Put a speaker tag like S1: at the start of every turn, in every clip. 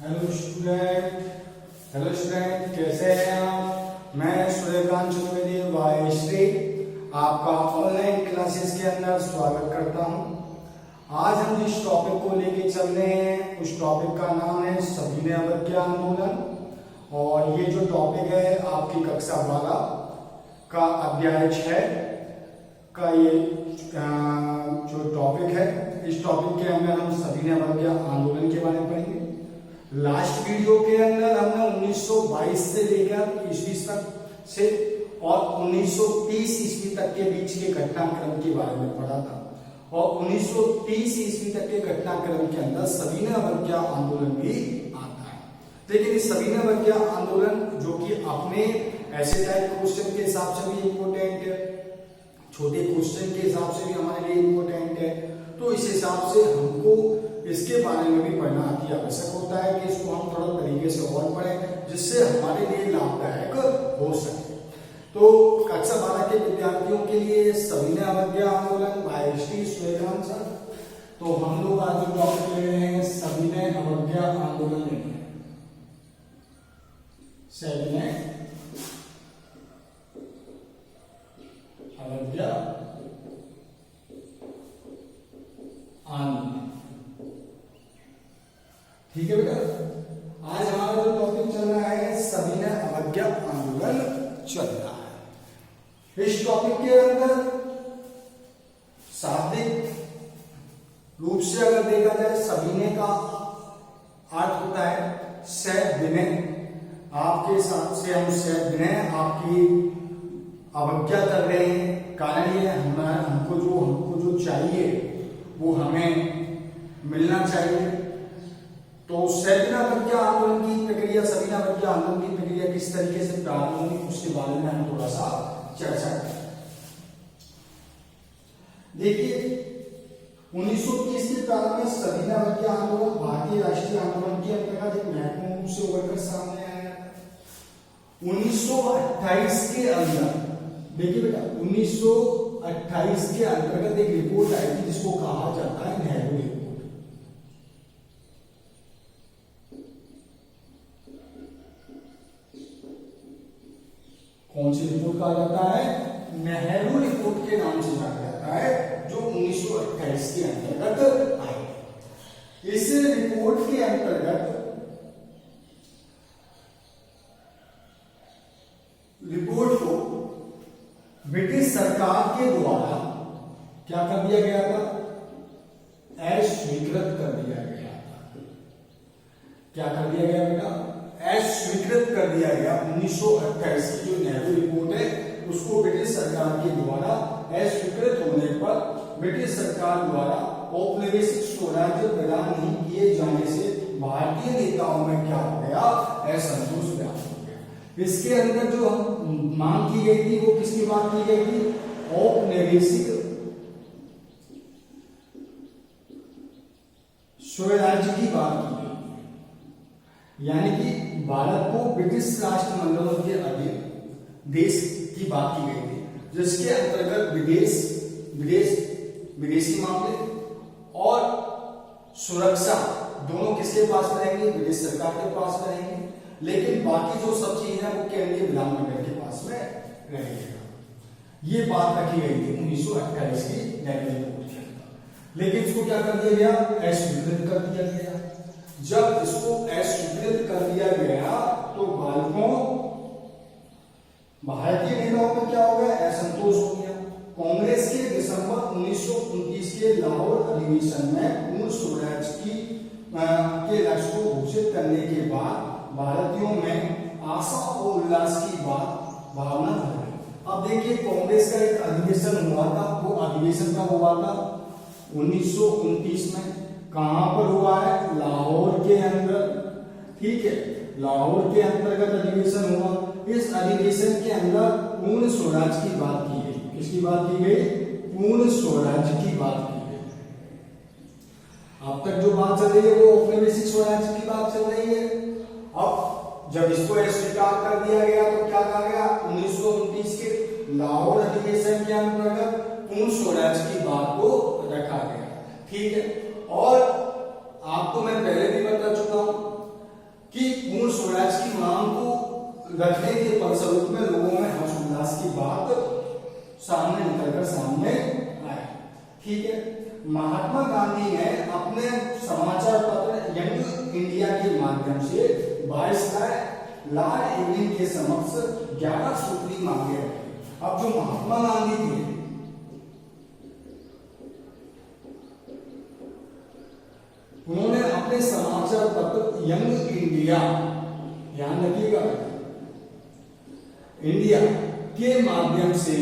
S1: Hello student, कैसे हैं आप? मैं सूर्यकांत चतुर्वेदी वायश्री आपका ऑनलाइन क्लासेस के अंदर स्वागत करता हूं। आज हम जिस टॉपिक को लेके चल रहे हैं उस टॉपिक का नाम है सविनय अवज्ञा आंदोलन। और ये जो टॉपिक है आपकी कक्षा 12 का अध्याय 6 का ये जो टॉपिक है, इस टॉपिक के अंदर हम सविनय अवज्ञा आंदोलन के बारे में पढ़ेंगे। लास्ट वीडियो के अंदर हमने 1922 से लेकर ईस्वी तक से और 1930 ईस्वी तक के बीच के घटनाक्रम के बारे में पढ़ा था। और 1930 ईस्वी तक के घटनाक्रम के अंदर सविनय अवज्ञा आंदोलन भी आता है। लेकिन इस सविनय अवज्ञा आंदोलन जो कि अपने ऐसे टाइप क्वेश्चन के हिसाब से भी इम्पोर्टेंट है, छोटे क्वेश्चन के हिसाब से भी हमारे लिए इम्पोर्टेंट है, तो इस हिसाब से हमको इसके बारे में भी पढ़ना अति आवश्यक होता है कि इसको हम थोड़ा तरीके से और पढ़ें जिससे हमारे लिए लाभदायक हो सके। तो कक्षा 12 के विद्यार्थियों के लिए सविनय अवज्ञा आंदोलन बाय श्री सूर्यकांत सर। तो हम लोग आज जो टॉपिक ले रहे हैं सविनय अवज्ञा आंदोलन ले रहे हैं। सविनय अवज्ञा आंदोलन, ठीक है बेटा। आज हमारा जो टॉपिक चल रहा है सविनय अवज्ञा आंदोलन चल रहा है। इस टॉपिक के अंदर शाब्दिक रूप से अगर देखा जाए सविनय का अर्थ होता है सह विनय। आपके साथ से हम सह विनय आपकी अवज्ञा कर रहे हैं, कारण ये हमको जो चाहिए वो हमें मिलना चाहिए। तो सविनय अवज्ञा आंदोलन की प्रक्रिया, सविनय अवज्ञा आंदोलन की प्रक्रिया किस तरीके से प्रारंभ हुई उसके बारे में हम थोड़ा सा चर्चा करें। देखिए 1930 के प्रारंभ में सविनय अवज्ञा आंदोलन भारतीय राष्ट्रीय आंदोलन के अंतर्गत एक महत्वपूर्ण रूप से उभरकर सामने आया। 1928 के अंदर देखिए बेटा 1928 के अंतर्गत एक रिपोर्ट आई थी जिसको कहा जाता है नेहरू रिपोर्ट। कौन सी रिपोर्ट कहा जाता है? नेहरू रिपोर्ट के नाम से जाना जाता है, जो 1928 के अंतर्गत आई। इस रिपोर्ट के अंतर्गत रिपोर्ट को ब्रिटिश सरकार के द्वारा क्या कर दिया गया था? अस्वीकृत कर दिया गया था। क्या कर दिया गया बेटा? अस्वीकृत कर दिया गया। 1928 की जो नेहरू रिपोर्ट है उसको ब्रिटिश सरकार के द्वारा अस्वीकृत होने पर ब्रिटिश सरकार द्वारा औपनिवेशिक स्वराज्य प्रदान नहीं किए जाने से भारतीय नेताओं में क्या हो गया? असंतोष व्याप्त हो गया। इसके अंदर जो मांग की गई थी वो किसकी बात की गई थी? औपनिवेशिक स्वराज्य की बात की गई, यानी कि भारत को ब्रिटिश राष्ट्रमंडलों के अधीन देश की बात की गई थी, जिसके अंतर्गत विदेशी मामले और सुरक्षा दोनों किसके पास रहेंगे? ब्रिटिश सरकार के पास रहेंगे। लेकिन बाकी जो सब चीज है वो केंद्रीय विधानमंडल के पास में रहेगा। ये बात रखी गई थी 1928 की नेहरू रिपोर्ट के अंदर। लेकिन इसको क्या कर दिया गया? अस्वीकृत कर दिया गया। जब इसको अस्वीकृत कर दिया गया तो भारतीय नेताओं में क्या हो गया? असंतोष हो गया। कांग्रेस के दिसंबर 1929 के लाहौर अधिवेशन में पूर्ण स्वराज के लक्ष्य को घोषित करने के बाद भारतीयों में आशा और उल्लास की भावना भर गई। अब देखिए कांग्रेस का एक अधिवेशन हुआ था, वो अधिवेशन कब हुआ था? 1929 में। कहां पर हुआ है? लाहौर के अंदर, ठीक है, लाहौर के अंतर्गत अधिवेशन हुआ। इस अधिवेशन के अंदर पूर्ण स्वराज की बात की गई। किसकी बात की गई? पूर्ण स्वराज की बात की गई। अब तक जो बात चल रही है वो औपनिवेशिक स्वराज की बात चल रही है। अब जब इसको स्वीकार कर दिया गया तो क्या कहा गया? 1929 के लाहौर अधिवेशन के अंतर्गत पूर्ण स्वराज की बात को रखा गया, ठीक है। और आपको मैं पहले भी बता चुका हूं महात्मा गांधी ने अपने समाचार पत्र यंग इंडिया के माध्यम से वायसराय लॉर्ड इरविन के समक्ष 11 सूत्री मांगे रखी। अब जो महात्मा गांधी थे, उन्होंने अपने समाचार पत्र यंग इंडिया, ध्यान रखिएगा, इंडिया के माध्यम से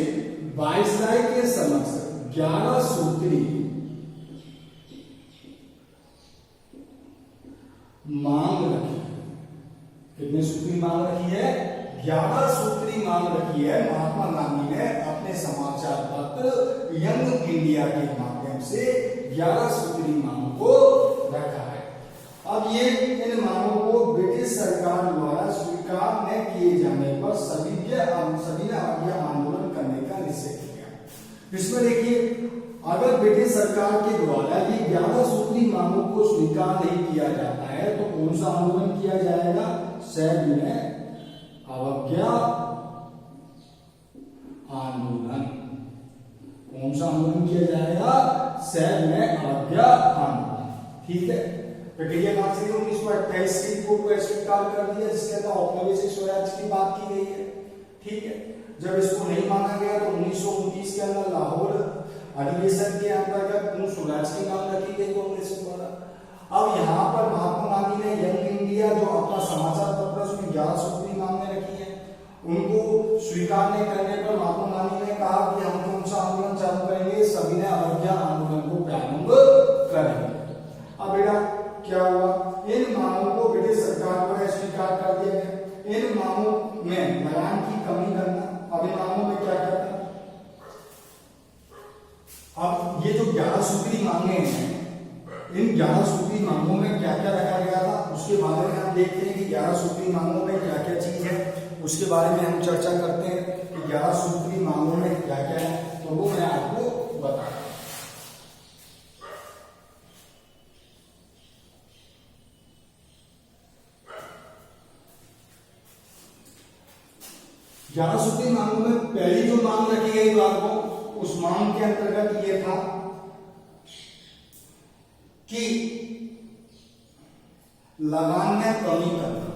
S1: वायसराय के समक्ष 11 सूत्री मांग रखी। कितने सूत्री मांग रखी है? 11 सूत्री मांग रखी है महात्मा गांधी ने अपने समाचार पत्र यंग इंडिया के माध्यम से 11 सूत्री मांग को रखा है। अब ये इन मांगों को ब्रिटिश सरकार द्वारा स्वीकार न किए जाने पर सभी ने आंदोलन करने का निश्चय किया। इसमें देखिए, अगर ब्रिटिश सरकार के द्वारा ये 11 सूत्री मांगों को स्वीकार नहीं किया जाता है तो कौन सा आंदोलन किया जाएगा? सविनय अवज्ञा आंदोलन। कौन सा आंदोलन किया जाएगा? सविनय अवज्ञा आंदोलन। ठीक है, प्रक्रिया कहां से 1928 की रिपोर्ट को स्वीकार कर दिया, जिसके अंदर औपनिवेशिक स्वराज की बात की गई है। ठीक है, जब इसको नहीं माना गया तो 1929 के अंदर लाहौर अधिवेशन के अंतर्गत पूर्ण स्वराज की मांग रखी गई कांग्रेस द्वारा। अब यहाँ पर महात्मा गांधी ने यंग इंडिया जो अपना समाचार पत्र उसमें 11 सूत्री मांगे रखी है, उनको स्वीकार नहीं करने पर महात्मा गांधी ने कहा कि हम कौन सा आंदोलन चालू करेंगे? सविनय अवज्ञा आंदोलन को प्रारंभ करेंगे। अब बेटा क्या हुआ? इन मांगों को ब्रिटिश सरकार द्वारा स्वीकार कर दिया गया। इन मांगों में लगान की कमी करना। अब इन मांगों में क्या करता? अब ये जो 11 सूत्री मांगे हैं, इन 11 सूत्री मांगों में क्या क्या रखा गया था उसके बारे में हम देखते हैं कि 11 सूत्री मांगों में क्या क्या चीज है, उसके बारे में हम चर्चा करते हैं कि 11 सूत्री मांगों में क्या क्या है। तो वो मैं आपको बता रहा हूं। 11 सूत्री मांगों में पहली जो मांग रखी गई बात को, उस मांग के अंतर्गत ये था कि लगान में कमी करना।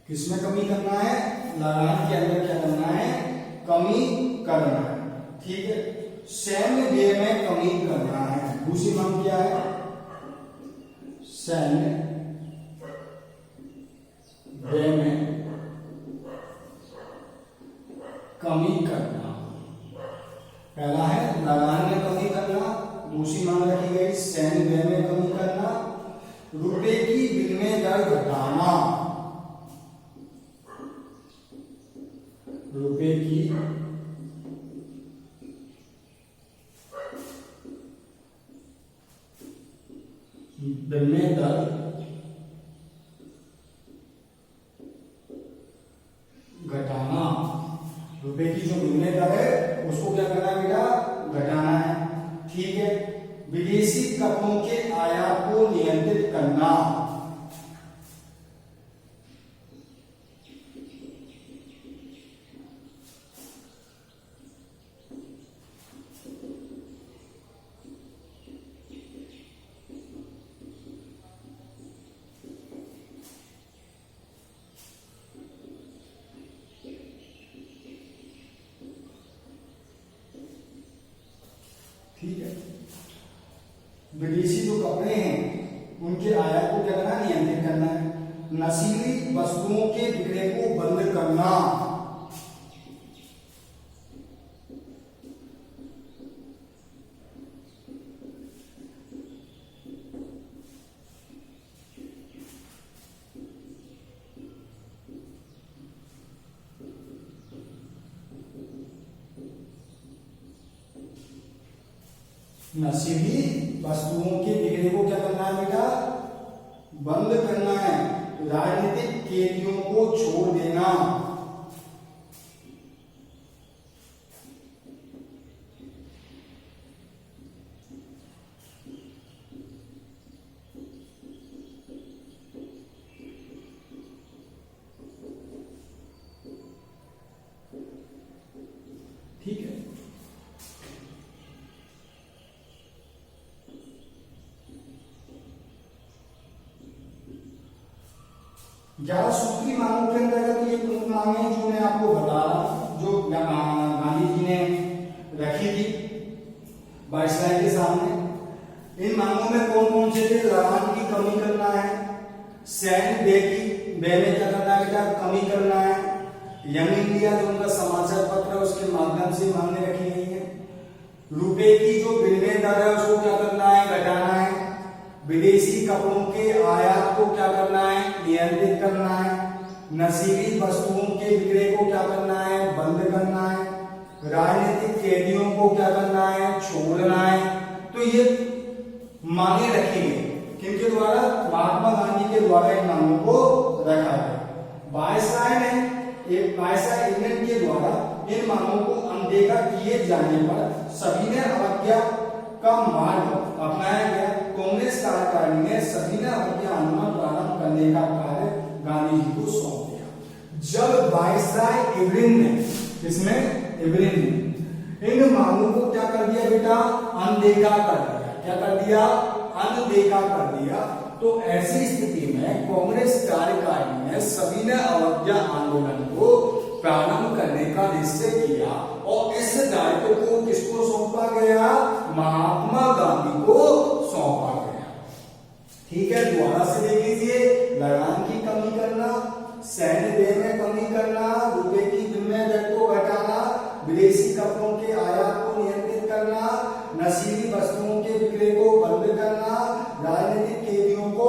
S1: किसमें कमी करना है? लगान के अंदर क्या करना है? कमी करना है। ठीक है, सैन्य व्यय में कमी करना है। दूसरी मांग क्या है? सैन्य व्यय में कमी करना। पहला है लगान में कमी करना, दूसरी मांग रखी गई सैन्य व्यय में कमी करना, रुपए की विनिमय दर घटाना, रुपए की विनिमय दर घटाना। रुपए की जो विनिमय दर है उसको क्या करना है बेटा? घटाना है। ठीक है, विदेशी कपड़ों के आयात को नियंत्रित करना। ठीक है, विदेशी जो कपड़े हैं उनके आयात को क्या करना? नियंत्रित करना है। नशीली वस्तुओं के बिक्री को बंद करना। नशीली वस्तुओं के बिक्री को क्या करना है बेटा? बंद करना है। राजनीतिक कैदियों को छोड़ देना। 11 सूत्री मांगों के अंतर्गत ये प्रमुख मांगे जो मैं आपको बता रहा हूं, जो गांधी जी ने रखी थी वायसराय के सामने। इन मांगों में कौन कौन से थे? लगान की कमी करना है, सैन्य व्यय में क्या करना है बेटा? कमी करना है। यंग इंडिया जो उनका समाचार पत्र है उसके माध्यम से मांगे रखी गई है। रुपए की जो विनिमय दर है उसको क्या करना है? घटाना है। विदेशी कपड़ों के आयात को क्या करना है? नियंत्रित करना है। नशीली वस्तुओं के विक्रय को क्या करना है? बंद करना है। राजनीतिक कैदियों को क्या करना है? छोड़ना है। तो ये मांगे रखी गई किनके द्वारा? महात्मा गांधी के द्वारा इन मांगों को रखा गया। वायसराय इंग्लैंड के द्वारा इन मांगों को अनदेखा किए जाने पर सविनय अवज्ञा का मार्ग अपनाया गया। कांग्रेस कार्यकारिणी ने सविनय अवज्ञा आंदोलन प्रारंभ करने का कार्य गांधी जी को सौंप दिया। जब वायसराय इवरिन ने, इसमें इवरिन ने इन मांगों को क्या कर दिया बेटा? अनदेखा कर दिया। क्या कर दिया? अनदेखा कर दिया। तो ऐसी स्थिति में कांग्रेस कार्यकारिणी ने सविनय अवज्ञा आंदोलन को प्रारंभ करने का निश्चय किया और इस दायित्व को किसको सौंपा गया? महात्मा गांधी को सौंपा गया। ठीक है, दोबारा से देख लीजिए। लगान की कमी करना, सैन्य व्यय में कमी करना, रुपए की विनिमय दर को घटाना, विदेशी कपड़ों के आयात को नियंत्रित करना, नशीली वस्तुओं के विक्रय को बंद करना, राजनीतिक कैदियों को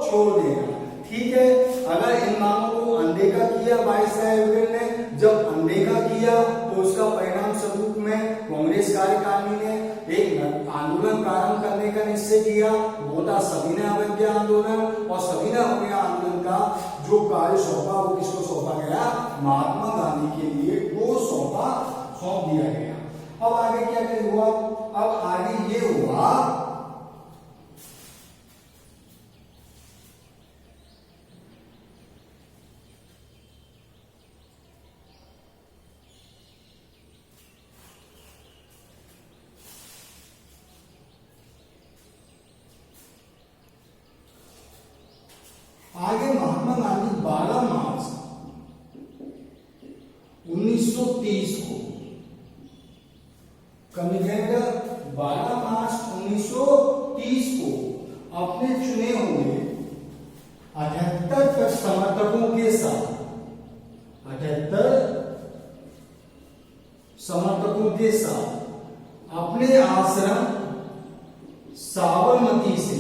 S1: छोड़ देना। ठीक है, अगर इन मांगों को अनदेखा किया वायसराय इवरिन ने, जब अनदेखा किया तो उसका परिणाम स्वरूप में कांग्रेस कार्यकारिणी ने एक आंदोलन प्रारंभ करने का निश्चय किया। वो था सविनय अवज्ञा आंदोलन। और सविनय अवज्ञा आंदोलन का जो कार्य सौंपा वो किसको सौंपा गया? महात्मा गांधी के लिए वो सौंप दिया गया। अब आगे क्या हुआ? अब आगे ये हुआ महात्मा गांधी 12 मार्च 1930 को, कब निकलेगा? 12 मार्च 1930 को अपने चुने हुए 78 समर्थकों के साथ 78 समर्थकों के साथ अपने आश्रम साबरमती से,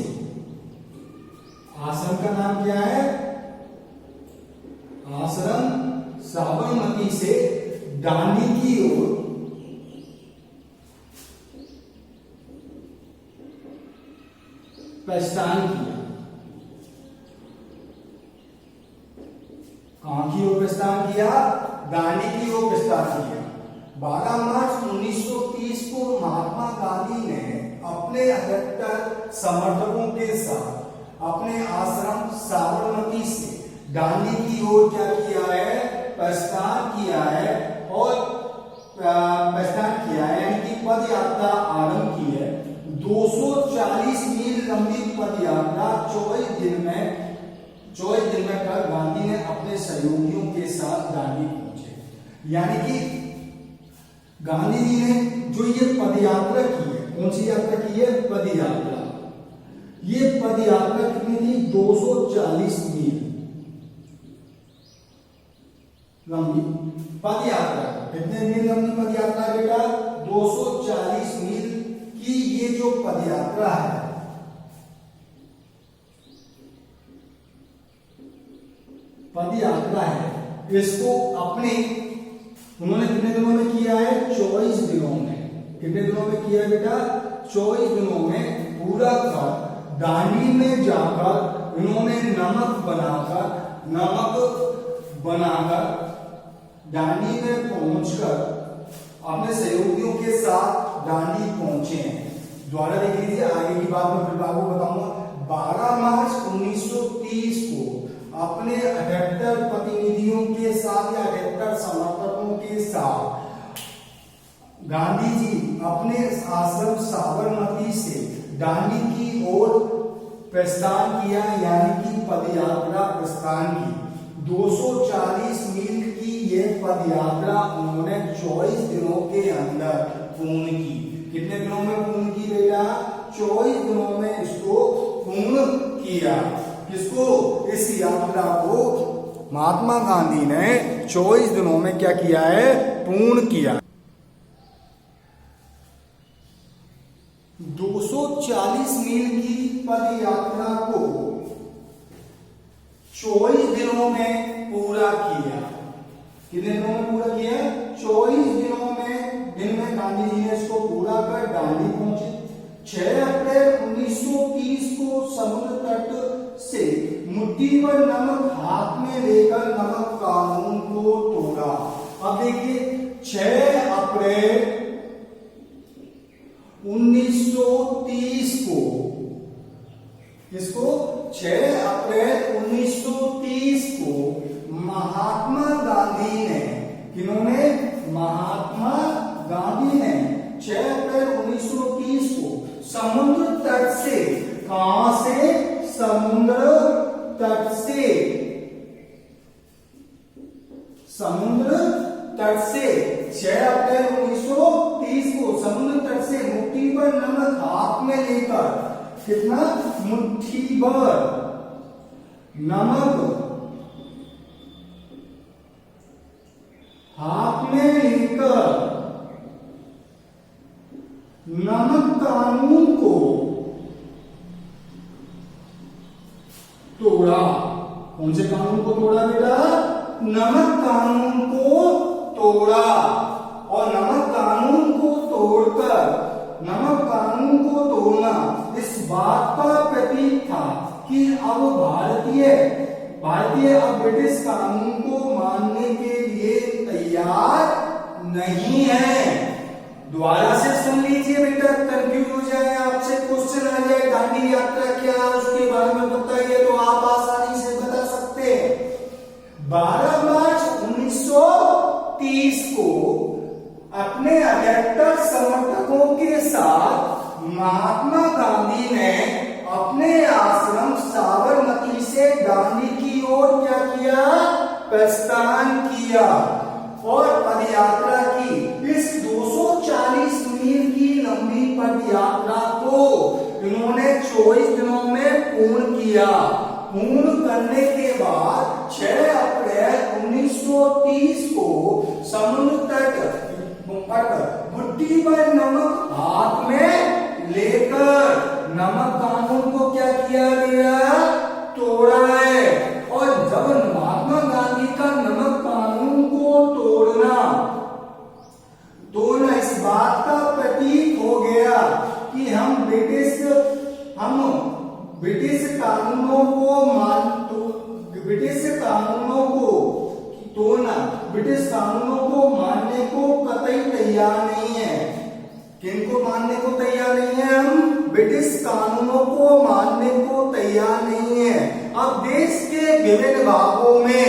S1: आश्रम का नाम क्या है? आश्रम साबरमती से दांडी की ओर प्रस्थान किया। कहां की ओर प्रस्थान किया? दांडी की ओर प्रस्थान किया। 12 मार्च 1930 को महात्मा गांधी ने अपने 78 समर्थकों के साथ अपने आश्रम साबरमती से दांडी की ओर क्या किया है? प्रस्थान किया है। और प्रस्थान किया है यानी कि पद यात्रा आरंभ की है। 240 मील लंबी पद यात्रा 24 दिन में कर गांधी ने अपने सहयोगियों के साथ दांडी पहुंचे। यानी कि गांधी जी ने जो ये पद यात्रा की है, कौन सी यात्रा की है? पद यात्रा। ये पद यात्रा कितनी थी? 240 मील लंबी पद यात्रा। कितने मील लंबी पद यात्रा बेटा? 240 मील की ये जो पद यात्रा है, इसको अपने उन्होंने कितने दिनों में किया है? 24 दिनों में। कितने दिनों में किया है बेटा? 24 दिनों में पूरा कर दांडी में जाकर इन्होंने नमक बनाकर दांडी में पहुंचकर अपने सहयोगियों के साथ दांडी पहुंचे हैं। द्वारा देख लीजिए, आगे की बात मैं फिर आपको बताऊंगा। 12 मार्च 1930 को अपने 78 प्रतिनिधियों के साथ या 78 समर्थकों के साथ गांधी जी अपने आश्रम साबरमती से दांडी की ओर प्रस्थान किया, यानी कि पदयात्रा प्रस्थान की। 240 मील की यह पद यात्रा उन्होंने 24 दिनों के अंदर पूर्ण की। कितने दिनों में पूर्ण की बेटा? 24 दिनों में इसको पूर्ण किया। किसको? इस यात्रा को महात्मा गांधी ने 24 दिनों में क्या किया है? पूर्ण किया। 240 मील की पद यात्रा को 24 दिनों में पूरा किया। कितने दिनों में पूरा किया? 24 दिनों में दिन में गांधी जी ने इसको पूरा कर दांडी पहुंचे। 6 अप्रैल 1930 को समुद्र तट से मुट्ठी भर नमक हाथ में लेकर नमक कानून को तोड़ा। अब देखिए 6 अप्रैल 1930 को, इसको 6 अप्रैल 1930 को महात्मा गांधी ने, किन्होंने? महात्मा गांधी ने 6 अप्रैल 1930 को समुद्र तट से, कहां से? समुद्र तट से, समुद्र तट से 6 अप्रैल 1930 को समुद्र तट से मुट्ठी भर नमक हाथ में लेकर, कितना? मुट्ठी भर नमक हाथ में लेकर नमक कानून को तोड़ा। कौन से कानून को तोड़ा बेटा? नमक कानून को तोड़ा। और नमक कानून को तोड़कर, नमक कानून को तोड़ना इस बात का प्रतीक था कि अब भारतीय अब ब्रिटिश कानून को मानने के लिए तैयार नहीं है। दोबारा से सुन लीजिए बेटा, कंफ्यूज हो जाए, आपसे क्वेश्चन आ जाए दांडी यात्रा क्या, उसके बारे में बताइए तो आप आसानी से बता सकते हैं। 12 मार्च 1930 को अपने अधिकतर समर्थकों के साथ महात्मा गांधी ने अपने आश्रम साबरमती से दांडी की ओर क्या किया? प्रस्थान किया और पदयात्रा की। इस 240 मील की लंबी पदयात्रा को इन्होंने 24 दिनों में पूर्ण किया। पूर्ण करने के बाद 6 अप्रैल 1930 को समुद्र तट मुट्ठी भर नमक हाथ में लेकर नमक कानून को क्या किया गया? तोड़ा है। और जब महात्मा गांधी का नमक कानून को तोड़ना इस बात का प्रतीक हो गया कि हम ब्रिटिश कानूनों को मानने को कतई तैयार नहीं है। किनको मानने को तैयार नहीं है? हम ब्रिटिश कानूनों को मानने को तैयार नहीं है। अब देश के विभिन्न भागों में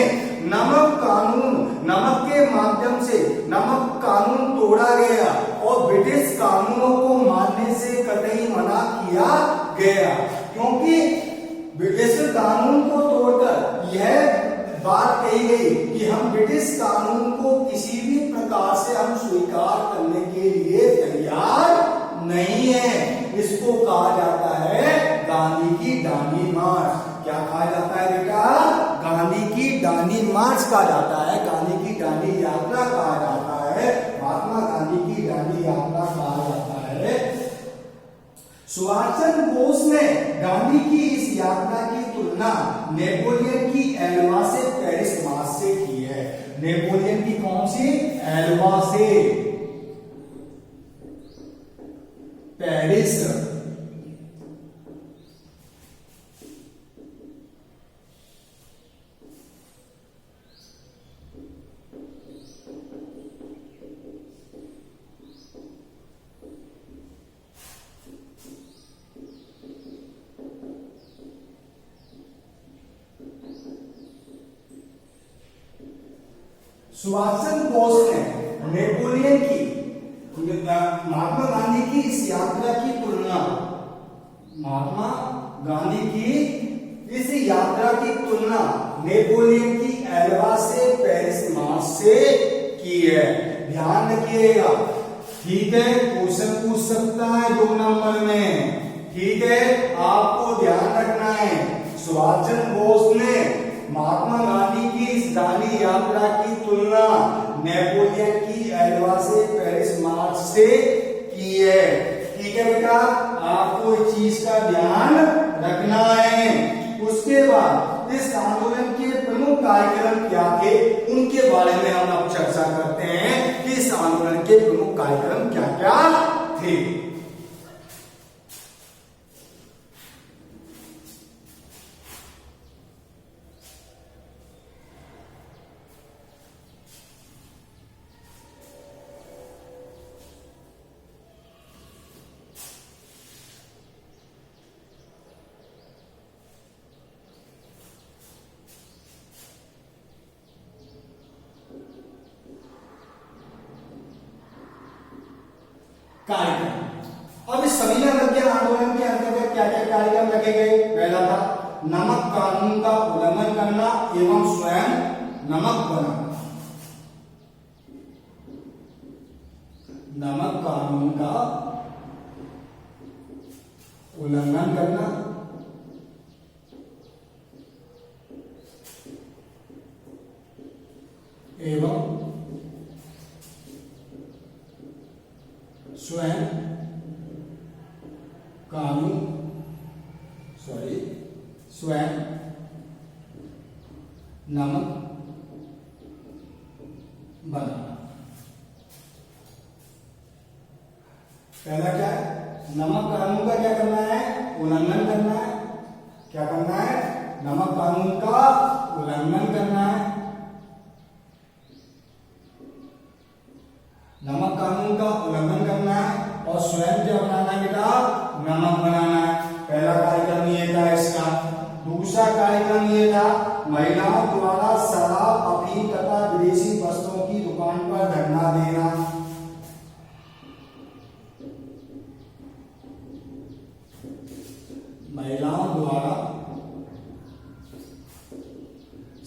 S1: नमक के माध्यम से नमक कानून तोड़ा गया और ब्रिटिश कानूनों को मानने से कतई मना किया गया, क्योंकि ब्रिटिश कानून को तोड़कर यह बात कही गई कि हम ब्रिटिश कानून को किसी भी प्रकार से हम स्वीकार करने के लिए तैयार नहीं है। इसको कहा जाता है गांधी की दांडी मार्च। क्या कहा जाता है बेटा? गांधी की दांडी मार्च कहा जाता है, गांधी की दांडी यात्रा कहा जाता है, महात्मा गांधी की दांडी यात्रा कहा जाता है। सुभाष चंद्र बोस ने गांधी की इस यात्रा की तुलना नेपोलियन की एल्वा से पेरिस मार्च से की है। नेपोलियन की कौन सी? एल्वा से पेरिस। सुभाष चंद्र बोस ने नेपोलियन की महात्मा गांधी की इस यात्रा की तुलना महात्मा गांधी की इस यात्रा की तुलना नेपोलियन की एल्वा से पेरिस मार्च से की है। ध्यान रखिएगा, ठीक है, क्वेश्चन पूछ सकता है 2 नंबर में, ठीक है, आपको ध्यान रखना है। सुभाष चंद्र बोस ने महात्मा गांधी की इस दांडी यात्रा की तुलना नेपोलियन की एल्वा से पेरिस मार्च से की है। ठीक है बेटा, आपको इस चीज का ध्यान रखना है। उसके बाद इस आंदोलन के प्रमुख कार्यक्रम क्या थे, उनके बारे में हम अब चर्चा करते हैं कि इस आंदोलन के प्रमुख कार्यक्रम क्या क्या थे। कार्यक्रम, अब इस सविनय अवज्ञा आंदोलन के अंतर्गत क्या क्या कार्यक्रम रखे गए। पहला था नमक कानून का उल्लंघन करना एवं स्वयं नमक बनाना। नमक कानून का उल्लंघन करना एवं स्वयं कानून स्वयं नमक बनाना। पहला क्या है, नमक कानून का क्या करना है, उल्लंघन करना है। क्या करना है, नमक कानून का उल्लंघन करना है। नमक कानून का उल्लंघन करना है और स्वयं क्या बनाना है बेटा, नमक बनाना है। पहला कार्यक्रम ये था इसका। दूसरा कार्यक्रम ये था महिलाओं द्वारा शराब, अफीम तथा विदेशी वस्तुओं की दुकान पर धरना देना। महिलाओं द्वारा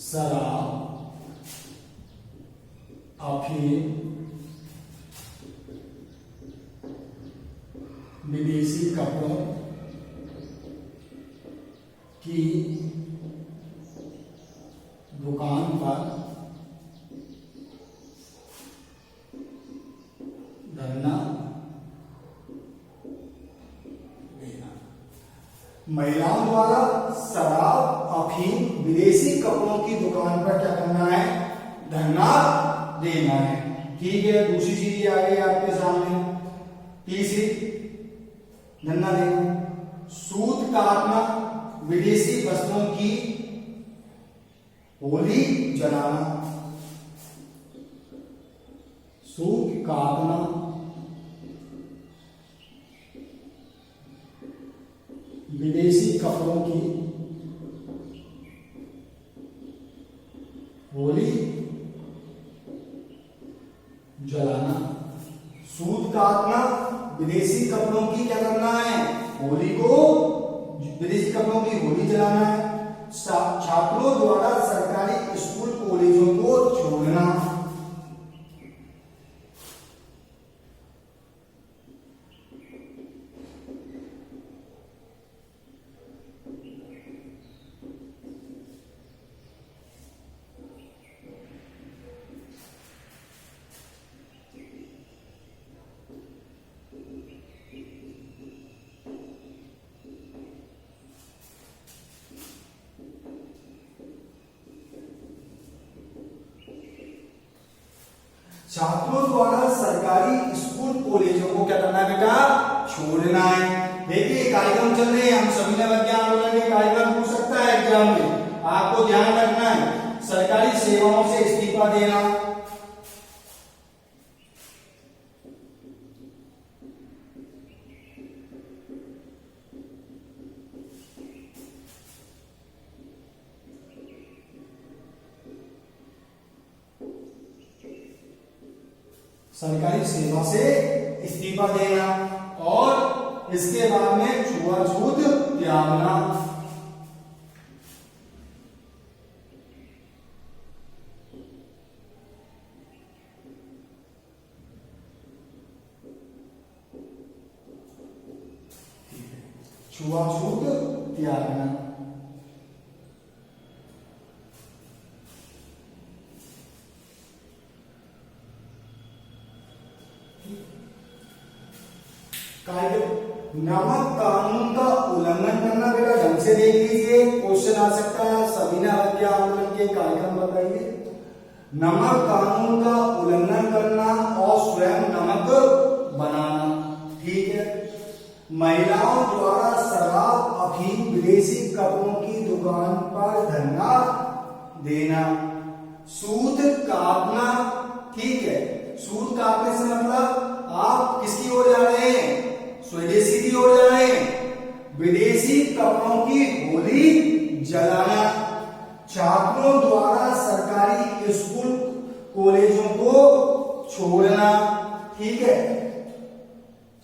S1: शराब, अफीम, विदेशी कपड़ों की दुकान पर धरना देना। महिलाओं द्वारा शराब, अफीम, विदेशी कपड़ों की दुकान पर क्या करना है, धरना देना है। ठीक है, दूसरी चीज आ गई आपके सामने। तीसरी, धरना देना, सूत काटना, विदेशी वस्तुओं की होली जलाना। सूत काटना, विदेशी कपड़ों की होली जलाना। सूत काटना, विदेशी कपड़ों की क्या करना है, होली को, विदेशी कपड़ों की होली जलाना है। छात्रों द्वारा सरकारी स्कूल कॉलेजों को छोड़ना। छात्रों द्वारा सरकारी स्कूल कॉलेजों को क्या करना है बेटा, छोड़ना है। देखिए कार्यक्रम चल रहे हैं, हम सविनय अवज्ञा आंदोलन के कार्यक्रम पूछ सकता है एग्जाम में, आपको ध्यान रखना है। सरकारी सेवाओं से इस्तीफा देना, सरकारी सेवा से इस्तीफा देना और इसके बाद में छुआछूत त्यागना। छुआछूत त्यागना। नमक कानून का उल्लंघन करना, बेटा ढंग से देख लीजिए, क्वेश्चन आ सकता है। सबीना हत्या आंदोलन के कार्यक्रम बताइए। नमक कानून का उल्लंघन करना और स्वयं नमक बनाना, ठीक है। महिलाओं द्वारा शराब, अफीम, विदेशी कपड़ों की दुकान पर धरना देना। सूद काटना, ठीक है। सूद काटने से मतलब आप किसकी ओर जा रहे हैं? स्वदेशी की ओर जा रहे हैं। विदेशी कपड़ों की होली जलाना। छात्रों द्वारा सरकारी स्कूल कॉलेजों को छोड़ना, ठीक है।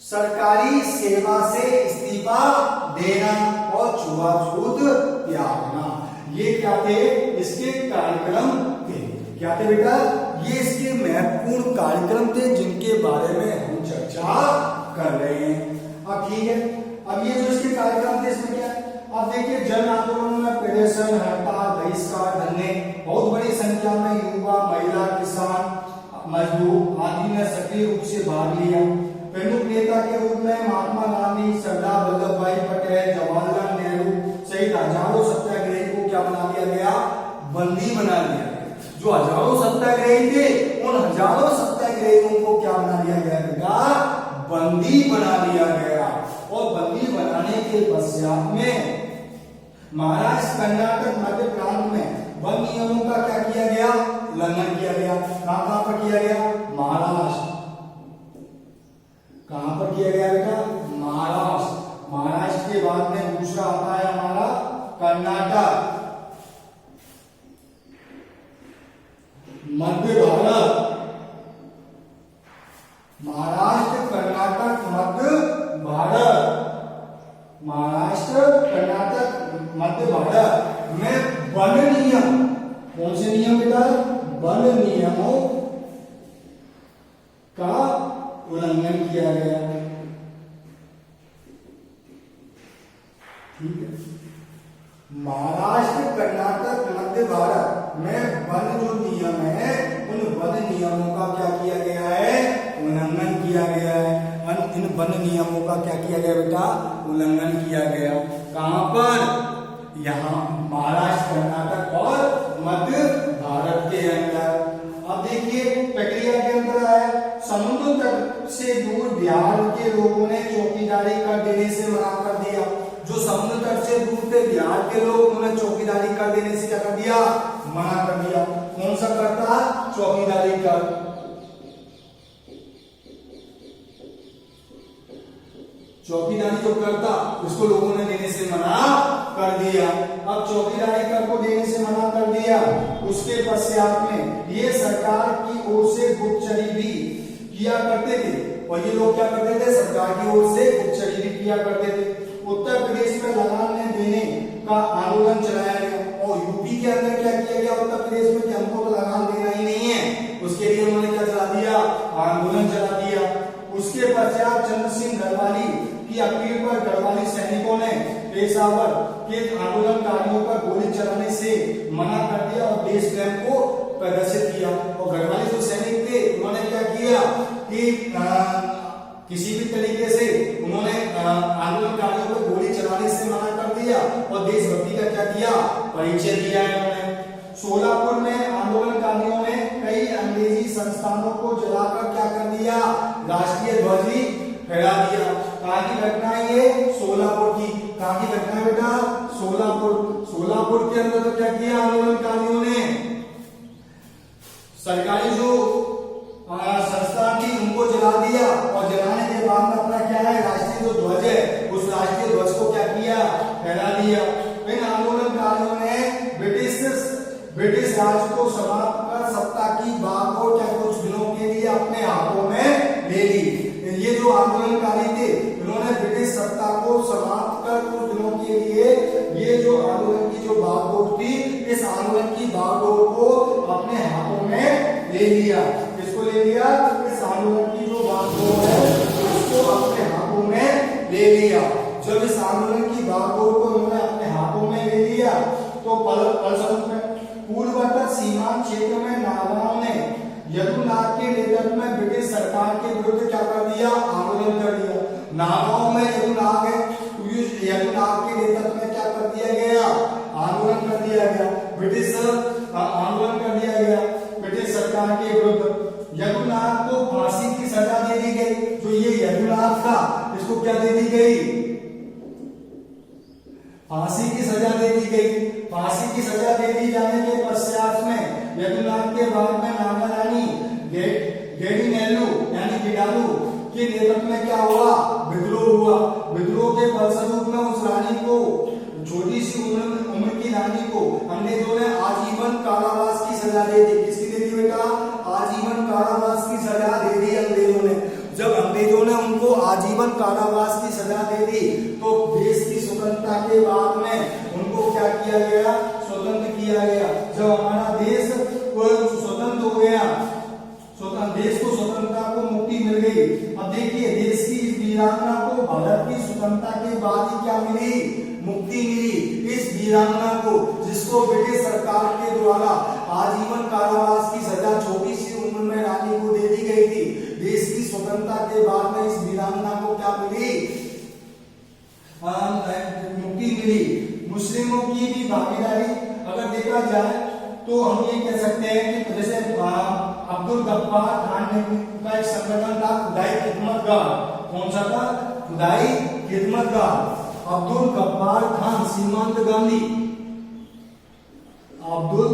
S1: सरकारी सेवा से इस्तीफा देना और छुआछूत त्यागना। ये क्या थे? इसके कार्यक्रम थे। क्या थे बेटा? ये इसके महत्वपूर्ण कार्यक्रम थे जिनके बारे में हम चर्चा कर रहे हैं। अब ठीक है, अब ये जो इसके कार्यक्रम थे इसमें क्या है? अब देखिए, जन आंदोलन में प्रदर्शन, हड़ताल, बहिष्कार, धरने, बहुत बड़ी संख्या में युवा, महिला, किसान, मजदूर आदि ने सक्रिय रूप से भाग लिया। प्रमुख नेता के रूप में महात्मा गांधी, सरदार वल्लभ भाई पटेल, जवाहरलाल नेहरू सहित हजारों सत्याग्रही को क्या बना दिया गया? बंदी बना दिया गया। जो हजारों सत्याग्रही थे, उन हजारों सत्याग्रहियों को क्या बना दिया गया बेटा? बंदी बना दिया गया। और बंदी बनाने के पश्चात में महाराष्ट्र, कर्नाटक, मध्य प्रांत में वन नियमों का क्या किया गया? उल्लंघन किया गया। कहां पर किया गया? महाराष्ट्र। कहां पर किया गया बेटा? महाराष्ट्र। महाराष्ट्र के बाद में दूसरा आता है हमारा कर्नाटक, मध्य भारत। महाराष्ट्र, कर्नाटक, मध्य भारत। महाराष्ट्र, कर्नाटक, मध्य भारत में वन नियम, कौन से नियम बेटा? वन नियमों का उल्लंघन किया गया, ठीक है। महाराष्ट्र, कर्नाटक, मध्य भारत में वन जो नियम है, उन वन नियमों का क्या किया गया है? उल्लंघन किया गया है। इन वन नियमों का क्या किया गया बेटा? उल्लंघन किया गया। कहां पर? यहाँ महाराष्ट्र, कर्नाटक और मध्य भारत के अंदर। अब देखिए प्रक्रिया के अंदर है, समुद्र तट से दूर बिहार के लोगों ने चौकीदारी कर देने से मना कर दिया। जो समुद्र तट से दूर थे बिहार के लोग, उन्होंने चौकीदारी कर देने से क्या कर दिया? मना कर दिया। कौन सा करता? चौकीदारी कर। चौकीदारी जो करता उसको लोगों ने देने से मना कर दिया। अब चौकीदारी कर को देने से मना कर दिया, उसके पश्चात में ये सरकार की ओर से गुप्तचरी भी किया करते थे। और ये लोग क्या करते थे? सरकार की ओर से गुप्तचरी भी किया करते थे। उत्तर प्रदेश में लगान देने का आंदोलन चलाया गया। और यूपी के अंदर क्या किया गया? उत्तर प्रदेश में कि हमको तो लगान देना ही नहीं है, उसके लिए उन्होंने क्या चला दिया? आंदोलन चला दिया। उसके पश्चात चंद्र सिंह गढ़वाली की अपील पर गढ़वाली सैनिकों ने पेशावर के आंदोलनकारियों पर गोली चलाने से मना कर दिया और देश प्रेम को प्रदर्शित किया। और गढ़वाली जो सैनिक थे, उन्होंने क्या किया कि किसी भी तरीके से उन्होंने आंदोलनकारियों को गोली चलाने से मना कर दिया और देशभक्ति का क्या किया? परिचय दिया इन्होंने। सोलापुर में आंदोलनकारियों ने कई अंग्रेजी संस्थानों को जलाकर क्या कर दिया? राष्ट्रीय ध्वज भी फहरा दिया। कहाँ की घटना है ये? सोलापुर की। कहाँ की घटना बेटा? सोलापुर। सोलापुर के अंदर तो क्या किया आंदोलनकारियों ने? सरकारी जो संस्था थी उनको जला दिया और जलाने के बाद में अपना क्या है? राष्ट्रीय जो ध्वज है, उस राष्ट्रीय ध्वज को क्या किया? फहरा दिया। इन आंदोलनकारियों ने ब्रिटिश राज को समाप्त कर सत्ता की बागडोर क्या कुछ दिनों के लिए अपने हाथों में ले ली। ये जो आंदोलनकारी थे, उन्होंने ब्रिटिश सत्ता को समाप्त कर कुछ दिनों के लिए ये जो आंदोलन की जो बागडोर थी, इस आंदोलन की बागडोर को अपने हाथों में ले लिया। किसको ले लिया? इस आंदोलन की जो बागडोर है उसको अपने हाथों में ले लिया। जब इस आंदोलन के विरुद्ध क्या कर दिया, आंदोलन कर दिया। नागांव में यदुनाग है, यदुनाग के नेतृत्व में क्या कर दिया गया, आंदोलन कर दिया गया, ब्रिटिश आंदोलन कर दिया गया ब्रिटिश सरकार के विरुद्ध। यदुनाग को फांसी की सजा दे दी गई। जो ये यदुनाग था इसको क्या दे दी गई, फांसी की सजा दे दी गई। फांसी की सजा दे दी जाने के पश्चात में यदुनाग के बाद में नागा रानी गेडिनेल्लू यानी गिडालू के नेतृत्व में क्या हुआ, विद्रोह हुआ। विद्रोह के फलस्वरूप में उस रानी को, छोटी सी उम्र की रानी को अंग्रेजों ने आजीवन कारावास की सजा दे दी। किसकी दे दी बेटा, आजीवन कारावास की सजा दे दी अंग्रेजों ने। जब अंग्रेजों ने उनको आजीवन कारावास की सजा दे दी तो देश की स्वतंत्रता के बाद में उनको क्या किया गया, स्वतंत्र किया गया। जब हमारा देश स्वतंत्र हो गया, देश को स्वतंत्रता को मुक्ति मिल गई। अब देखिए देश की इस वीरांगना को भारत की स्वतंत्रता के बाद ही क्या मिली, मुक्ति मिली। इस वीरांगना को, जिसको ब्रिटिश सरकार के द्वारा आजीवन कारावास की सजा छोटी सी उम्र में रानी को दे दी गई थी, देश की स्वतंत्रता के बाद में इस वीरांगना को क्या मिली, मुक्ति मिली। मुस्लिमों की भी भागीदारी अगर देखा जाए तो हम ये कह सकते हैं कि जैसे अब्दुल गफ्फार खान ने का एक संगठन था खुदाई खिदमतगार। कौन सा था, खुदाई खिदमतगार। अब्दुल गफ्फार खान, सीमांत गांधी, अब्दुल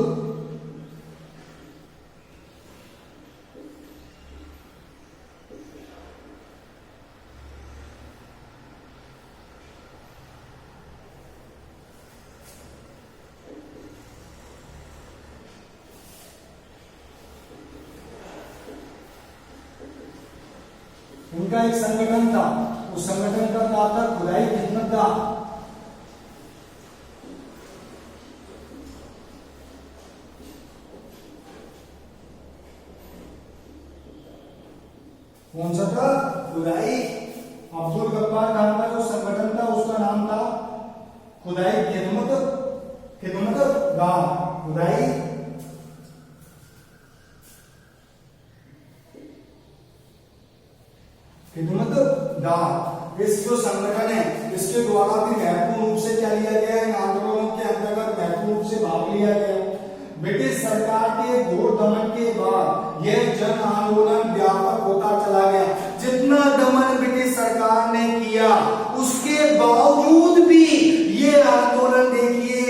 S1: उनका एक संगठन था, उस संगठन का नाम था खुदाई खिदमतगार। कौन सा था, खुदाई। अब्दुल गफ्फार खान का जो संगठन था उसका नाम था खुदाई खिदमतगार, खुदाई खिदमतगार। इस जो संगठन है इसके द्वारा भी महत्वपूर्ण रूप से क्या लिया गया, इन आंदोलनों के अंतर्गत महत्वपूर्ण रूप से भाग लिया गया। ब्रिटिश सरकार के घोर दमन के बाद यह जन आंदोलन व्यापक होता चला गया। जितना दमन ब्रिटिश सरकार ने किया उसके बावजूद भी ये आंदोलन देखिए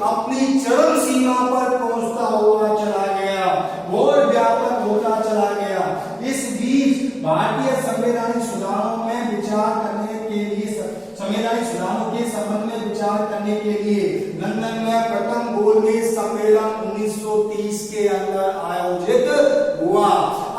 S1: अपनी चरम सीमा पर पहुंचता हुआ चला गया और व्यापक होता चला गया। इस बीच भारतीय संवैधानिक सुधारों में विचार करने के लिए, संवैधानिक सुधारों के संबंध में विचार करने के लिए लंदन में प्रथम गोलमेज सम्मेलन 1930 के अंदर आयोजित हुआ।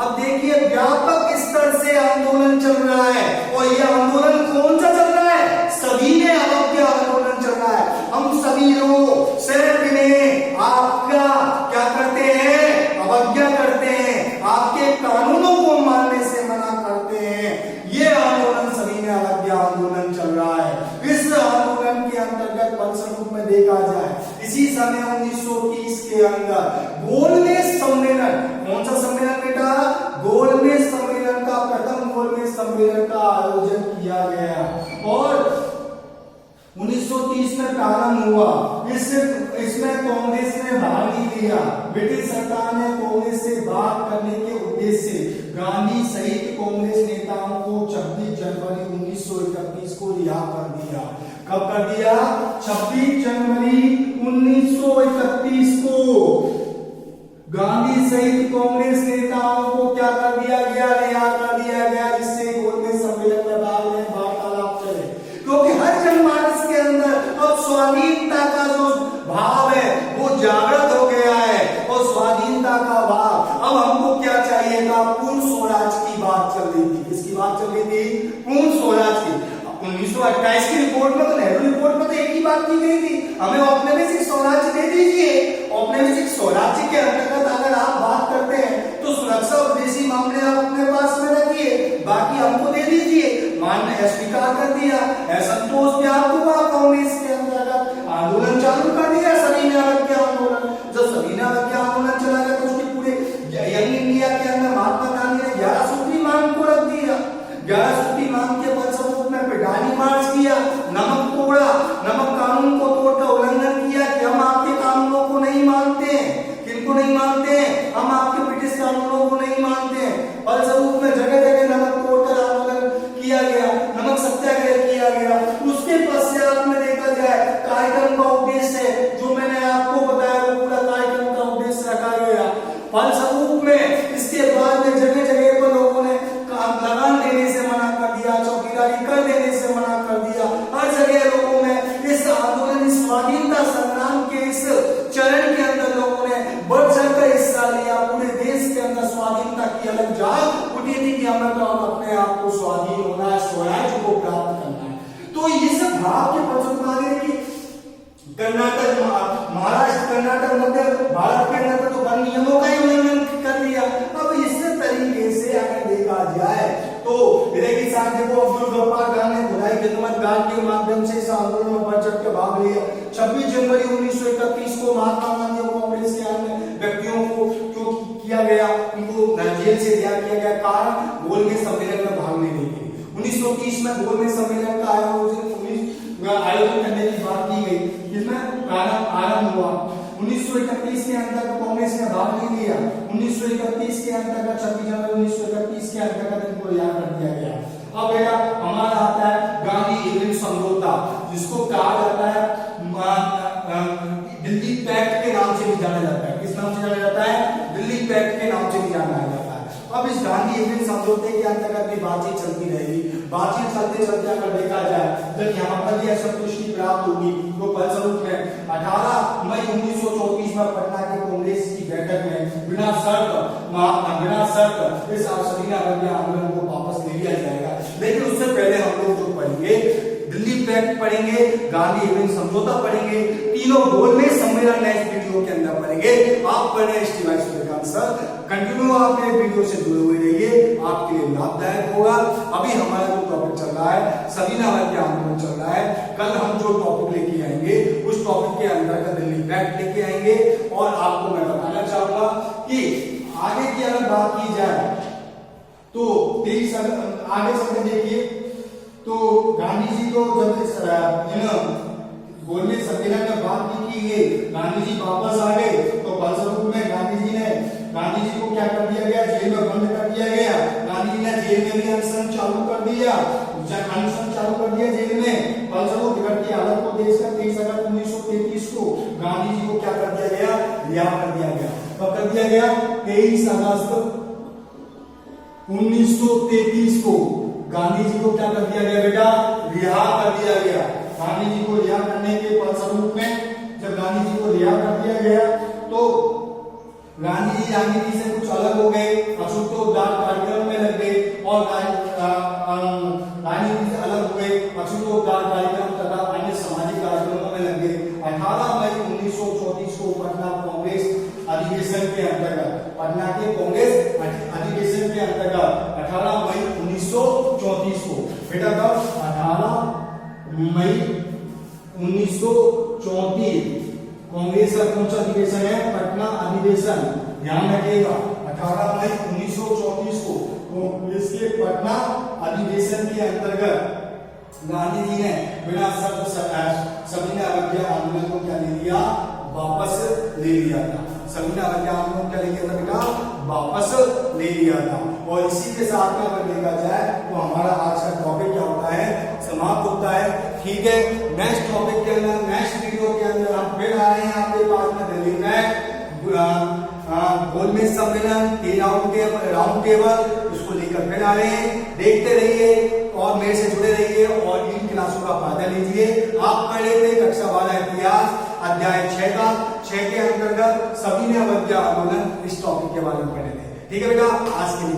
S1: अब देखिए व्यापक स्तर से आंदोलन चल रहा है और यह आंदोलन कौन सा चल रहा है, सभी ने अवज्ञा आंदोलन चल रहा है। हम सभी लोग सिर्फ इन्हें आपका क्या करते हैं, अवज्ञा करते हैं, आपके कानूनों को मानने से मना करते हैं। ये आंदोलन सभी में अवज्ञा आंदोलन चल रहा है। इस आंदोलन के अंतर्गत फलस्वरूप में देखा जाए इसी समय 1930 के अंदर गोलमेज सम्मेलन, कौन सा सम्मेलन बेटा, गोलमेज सम्मेलन का, प्रथम गोलमेज सम्मेलन का आयोजन किया गया और 1930 में प्रारंभ हुआ। इसमें कांग्रेस ने भाग नहीं लिया। ब्रिटिश सरकार ने कांग्रेस से बात करने के उद्देश्य से गांधी सहित कांग्रेस नेताओं को 26 जनवरी 1931 को रिहा कर दिया। कब कर दिया, 26 जनवरी 1931 को गांधी सहित कांग्रेस नेताओं को क्या कर दिया गया, रिहा कर दिया गया, जिससे गोलमेज सम्मेलन में वार्तालाप चले। क्योंकि हर जनमानस के अंदर अब स्वाधीनता का जो भाव है वो जागृत हो गया है और स्वाधीनता का भाव, अब हमको क्या चाहिए था, पूर्ण स्वराज की बात चल रही थी। किसकी बात चल रही थी, पूर्ण स्वराज की। 1928 की रिपोर्ट में तो, नेहरू रिपोर्ट में तो एक ही बात की गई थी, हमें औपनिवेशिक स्वराज्य दे दीजिए। औपनिवेशिक स्वराज्य के अंतर्गत अगर आप बात करते हैं तो सुरक्षा और विदेशी मामले आप अपने पास में रखिए, बाकी हमको दे दीजिए। मान्य स्वीकार कर दिया, असंतोष व्याप्त हुआ कांग्रेस के अंतर्गत, आंदोलन चालू कर दिया सभी ने अवज्ञा आंदोलन। जब सभी ने अवज्ञा आंदोलन चला गया तो उसके पूरे यंग इंडिया के अंदर महात्मा गांधी ने 11 सूत्री मांग को रख दिया। 11 सूत्री मांग के फलस्वरूप में पिटानी मार्च किया, नमक तोड़ा, नमक कानून को तोड़कर उल्लंघन किया कि हम आपके कानूनों को नहीं मानते। किनको नहीं मानते? हम आपके ब्रिटिश कानूनों को नहीं मानते। फलस्वरूप में जगह जगह नमक तोड़कर आंदोलन किया गया, नमक सत्याग्रह किया गया। उसके पश्चात में देखा जाए कार्यक्रम का उद्देश्य जो मैंने आपको बताया वो पूरा कार्यक्रम का उद्देश्य रखा गया। फलस्वरूप में इसके बाद में जगह जगह पर लोगों ने लगान देने से मना कर दिया, चौकीदारी कर देने से मना कर दिया। हर जगह लोगों ने इस आंदोलन, इस स्वाधीनता संग्राम के इस चरण के अंदर लोगों ने बढ़ चढ़कर हिस्सा लिया। पूरे देश के अंदर स्वाधीनता की अलग जाग उठी थी कि हमें तो अपने आप को स्वाधीन होना है, स्वराज को प्राप्त करना है। तो ये सब भाव के प्रचुरमाने की कर्नाटक, महाराष्ट्र, कर्नाटक, मध्य भारत के अंदर तो वन नियमों का ही उल्लंघन कर दिया। अब इस तरीके से अगर देखा जाए तो के साथ देखो अब्दुल गफ्फार खान ने खुदाई खिदमत गार्ड के माध्यम से इस आंदोलन में बढ़ चढ़ के भाग लिया। 26 जनवरी 1931 को महात्मा गांधी और कांग्रेस के अन्य व्यक्तियों को क्यों किया गया, उनको जेल से रिहा किया गया, कारण गोलमेज सम्मेलन में भाग नहीं देंगे। 1930 में गोलमेज सम्मेलन का आयोजन करने की बात की गई, जिसमें आरंभ हुआ। 1931 के अंतर्गत कांग्रेस ने भाग नहीं लिया। 1931 के अंतर्गत 26 जनवरी 1931 के अंतर्गत इनको रिहा कर दिया गया। अब बेटा हमारा आता है गांधी इरविन समझौता, जिसको कहा जाता है दिल्ली पैक्ट के नाम से भी जाना जाता है। किस नाम से जाना जाता है? दिल्ली पैक्ट के नाम से भी जाना जाता है। अब इस गांधी इरविन समझौते के अंतर्गत भी बातचीत चलती रहेगी। बातचीत चलते चलते अगर देखा जाए जब यहाँ पर भी असंतुष्टि प्राप्त होगी तो फलस्वरूप में 18 मई 1934 में पटना के कांग्रेस की बैठक में बिना शर्त इस सविनय अवज्ञा आंदोलन को वापस ले लिया जाएगा। लेकिन उससे पहले हम लोग जो पढ़ेंगे दिल्ली पैक्ट पढ़ेंगे, गांधी इरविन समझौता पढ़ेंगे, तीनों गोलमेज सम्मेलन नेक्स्ट वीडियो के अंदर पढ़ेंगे। आप पढ़ रहे हैं सूर्यकांत सर, कंटिन्यू आप मेरे वीडियो से जुड़े हुए रहिए, आपके लिए लाभदायक होगा। अभी हमारा जो टॉपिक चल रहा है सविनय अवज्ञा आंदोलन चल रहा है। कल हम जो टॉपिक लेके आएंगे उस टॉपिक के अंतर्गत दिल्ली पैक्ट लेके आएंगे। और आपको मैं बताना चाहूंगा कि आगे की अगर बात की जाए तो 23 आगे से देखिए तो गांधी जी को जब गोलमेज सम्मेलन में बात की गई, गांधी जी वापस आ गए तो फलस्वरूप में गांधी जी को क्या कर दिया गया? जेल में बंद कर दिया गया। गांधी जी ने जेल में भी अनशन चालू कर दिया, जेल में। फलस्वरूप बिगड़ती हालत को देखकर 23 अगस्त 1933 को गांधी जी को क्या कर दिया गया? रिहा कर दिया गया। कब कर दिया गया? 23 अगस्त 1933 को गांधी जी को क्या कर दिया गया बेटा? रिहा कर दिया गया। गांधी जी को रिहा करने के फलस्वरूप में जब गांधी जी को रिहा कर दिया गया तो गांधी जी राजनीति से कुछ अलग हो गए, अछूतोष कार्यक्रम में लग गए और राजनीति से अलग हुए, अछूतोष कार्यक्रम तथा अन्य सामाजिक कार्यक्रमों में लग गए। 18 मई 1934 को पटना कांग्रेस अधिवेशन के अंतर्गत, पटना के कांग्रेस अधिवेशन के अंतर्गत 18 मई 1934 को बेटा कब? 18 मई 1934 कांग्रेस का कौन सा अधिवेशन है? पटना अधिवेशन। ध्यान रखिएगा 18 मई 1934 को कांग्रेस के पटना अधिवेशन के अंतर्गत गांधी जी ने बिना शर्त सविनय अवज्ञा आंदोलन को क्या ले लिया? वापस ले लिया था। सविनय अवज्ञा आंदोलन क्या ले लिया था बेटा? वापस ले लिया था। और इसी के साथ में अगर देखा जाए तो हमारा आज का टॉपिक क्या होता है? समाप्त होता है। ठीक है, नेक्स्ट टॉपिक के अंदर, नेक्स्ट वीडियो के अंदर हम फिर आ रहे हैं आपके पास में दिल्ली में गोलमेज सम्मेलन राउंड टेबल, उसको लेकर फिर आ रहे हैं। देखते रहिए और मेरे से जुड़े रहिए और इन क्लासों का फायदा लीजिए। आप पढ़ रहे थे कक्षा 12 इतिहास अध्याय 6 के अंतर्गत सविनय अवज्ञा आंदोलन, इस टॉपिक के बारे में पढ़े थे। ठीक है बेटा, आज के लिए